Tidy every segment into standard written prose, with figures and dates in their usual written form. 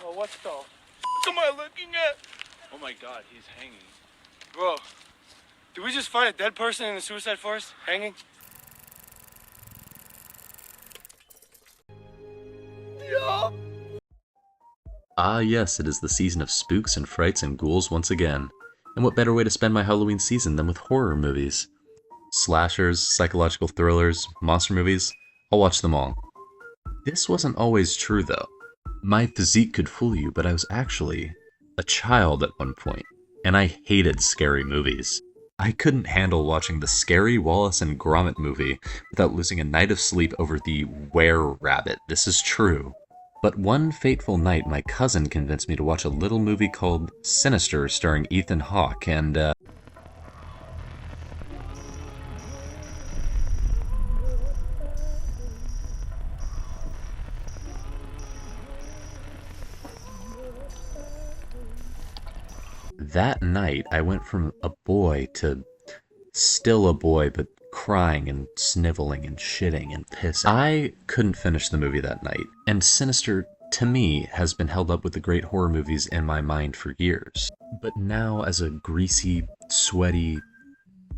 Well, what the f am I looking at? Oh my god, he's hanging. Bro, did we just find a dead person in the suicide forest hanging? Yeah. Ah yes, it is the season of spooks and frights and ghouls once again. And what better way to spend my Halloween season than with horror movies? Slashers, psychological thrillers, monster movies, I'll watch them all. This wasn't always true though. My physique could fool you, but I was actually a child at one point, and I hated scary movies. I couldn't handle watching the scary Wallace and Gromit movie without losing a night of sleep over the were-rabbit. This is true. But one fateful night, my cousin convinced me to watch a little movie called Sinister starring Ethan Hawke, and that night I went from a boy to still a boy, but crying and sniveling and shitting and pissing. I couldn't finish the movie that night, and Sinister, to me, has been held up with the great horror movies in my mind for years. But now, as a greasy, sweaty,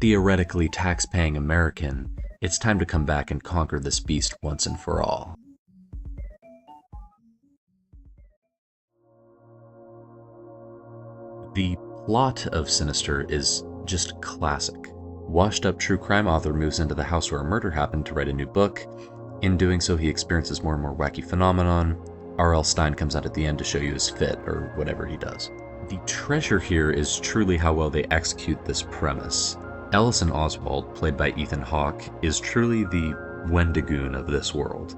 theoretically tax-paying American, it's time to come back and conquer this beast once and for all. The plot of Sinister is just classic. Washed-up true crime author moves into the house where a murder happened to write a new book. In doing so, he experiences more and more wacky phenomenon. R.L. Stine comes out at the end to show you his fit, or whatever he does. The treasure here is truly how well they execute this premise. Ellison Oswald, played by Ethan Hawke, is truly the Wendigoon of this world.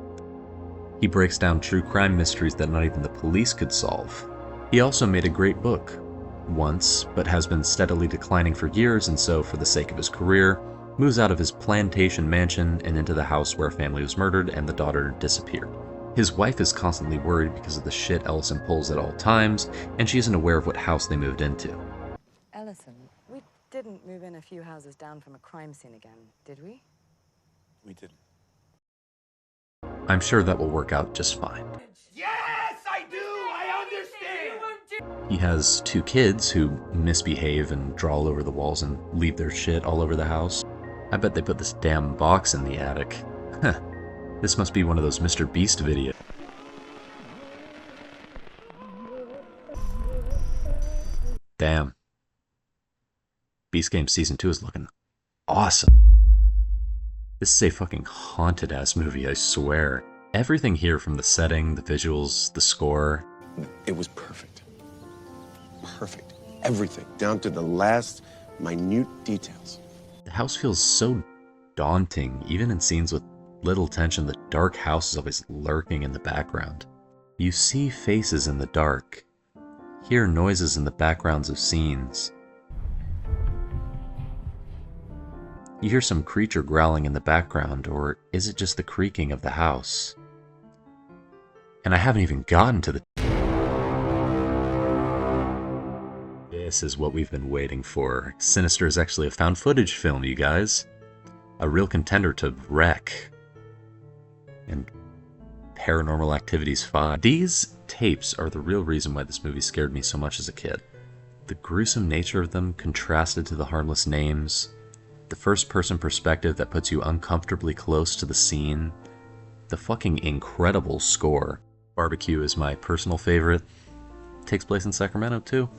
He breaks down true crime mysteries that not even the police could solve. He also made a great book, once, but has been steadily declining for years, and so, for the sake of his career, moves out of his plantation mansion and into the house where a family was murdered and the daughter disappeared. His wife is constantly worried because of the shit Ellison pulls at all times, and she isn't aware of what house they moved into. Ellison, we didn't move in a few houses down from a crime scene again, did we? We didn't. I'm sure that will work out just fine. Yes, I do! I understand! He has 2 kids who misbehave and draw all over the walls and leave their shit all over the house. I bet they put this damn box in the attic. Huh. This must be one of those Mr. Beast videos. Damn. Beast Game Season 2 is looking awesome. This is a fucking haunted-ass movie, I swear. Everything here, from the setting, the visuals, the score. It was perfect. Perfect. Everything, down to the last minute details. The house feels so daunting, even in scenes with little tension. The dark house is always lurking in the background. You see faces in the dark, hear noises in the backgrounds of scenes. You hear some creature growling in the background, or is it just the creaking of the house? And I haven't even gotten to the... This is what we've been waiting for. Sinister is actually a found footage film, you guys. A real contender to Wreck and Paranormal Activities 5. These tapes are the real reason why this movie scared me so much as a kid. The gruesome nature of them contrasted to the harmless names, the first-person perspective that puts you uncomfortably close to the scene, the fucking incredible score. Barbecue is my personal favorite. Takes place in Sacramento too.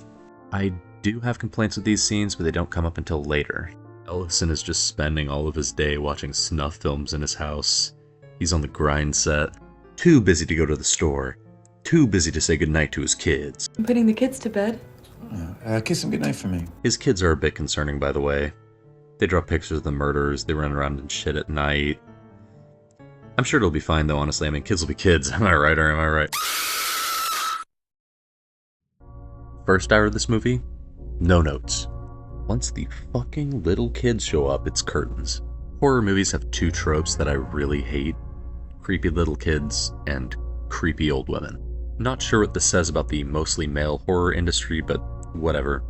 I do have complaints with these scenes, but they don't come up until later. Ellison is just spending all of his day watching snuff films in his house. He's on the grind set. Too busy to go to the store. Too busy to say goodnight to his kids. I'm putting the kids to bed. Kiss and goodnight for me. His kids are a bit concerning, by the way. They draw pictures of the murders, they run around and shit at night. I'm sure it'll be fine though, honestly. I mean, kids will be kids. Am I right or am I right? First hour of this movie, no notes. Once the fucking little kids show up, it's curtains. Horror movies have 2 tropes that I really hate. Creepy little kids and creepy old women. Not sure what this says about the mostly male horror industry, but whatever.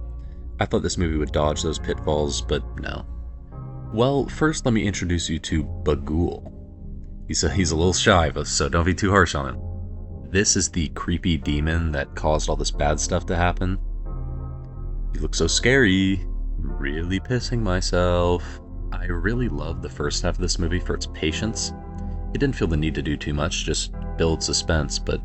I thought this movie would dodge those pitfalls, but no. Well, first let me introduce you to Bagul. He's a little shy of us, so don't be too harsh on him. this is the creepy demon that caused all this bad stuff to happen. You look so scary. Really pissing myself. I really loved the first half of this movie for its patience. It didn't feel the need to do too much, just build suspense, but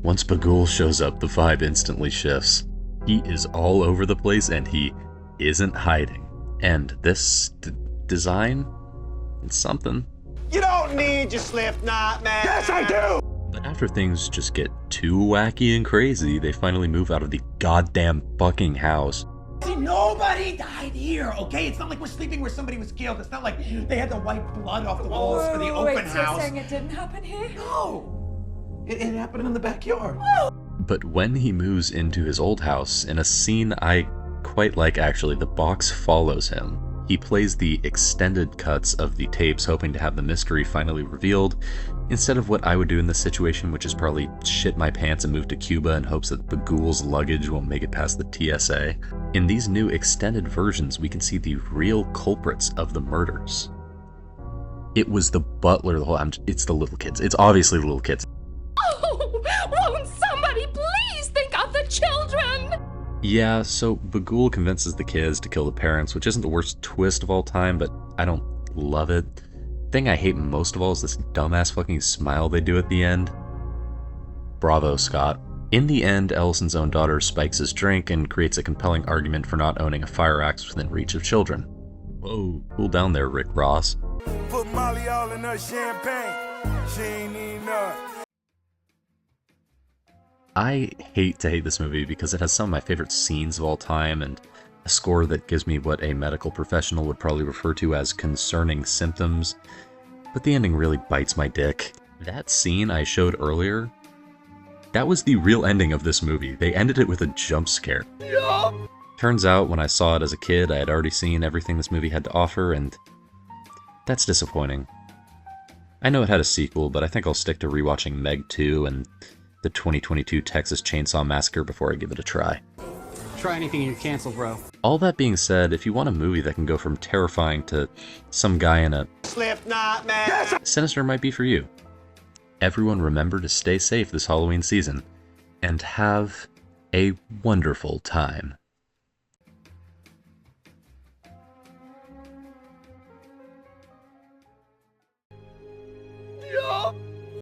once Bagul shows up, the vibe instantly shifts. He is all over the place and he isn't hiding. And this design, it's something. You don't need your Slipknot, man. Yes, I do. But after things just get too wacky and crazy, they finally move out of the goddamn fucking house. See, nobody died here, okay? It's not like we're sleeping where somebody was killed. It's not like they had to wipe blood off the walls for the open house. So you're saying it didn't happen here? No! It happened in the backyard. But when he moves into his old house, in a scene I quite like actually, the box follows him. He plays the extended cuts of the tapes, hoping to have the mystery finally revealed, instead of what I would do in this situation, which is probably shit my pants and move to Cuba in hopes that Bagul's luggage won't make it past the TSA. In these new extended versions, we can see the real culprits of the murders. It was the butler the whole time. It's the little kids. It's obviously the little kids. Oh, won't somebody please think of the children? Yeah, so Bagul convinces the kids to kill the parents, which isn't the worst twist of all time, but I don't love it. Thing I hate most of all is this dumbass fucking smile they do at the end. Bravo, Scott. In the end, Ellison's own daughter spikes his drink and creates a compelling argument for not owning a fire axe within reach of children. Whoa, cool down there, Rick Ross. Put Molly all in her champagne. She ain't need none. I hate to hate this movie because it has some of my favorite scenes of all time and a score that gives me what a medical professional would probably refer to as concerning symptoms, but the ending really bites my dick. That scene I showed earlier, that was the real ending of this movie. They ended it with a jump scare. Yeah. Turns out when I saw it as a kid, I had already seen everything this movie had to offer, and that's disappointing. I know it had a sequel, but I think I'll stick to rewatching Meg 2 and the 2022 Texas Chainsaw Massacre before I give it a try. Try anything and you're canceled, bro. All that being said, if you want a movie that can go from terrifying to some guy in a Slipknot, man. Sinister might be for you. Everyone remember to stay safe this Halloween season and have a wonderful time.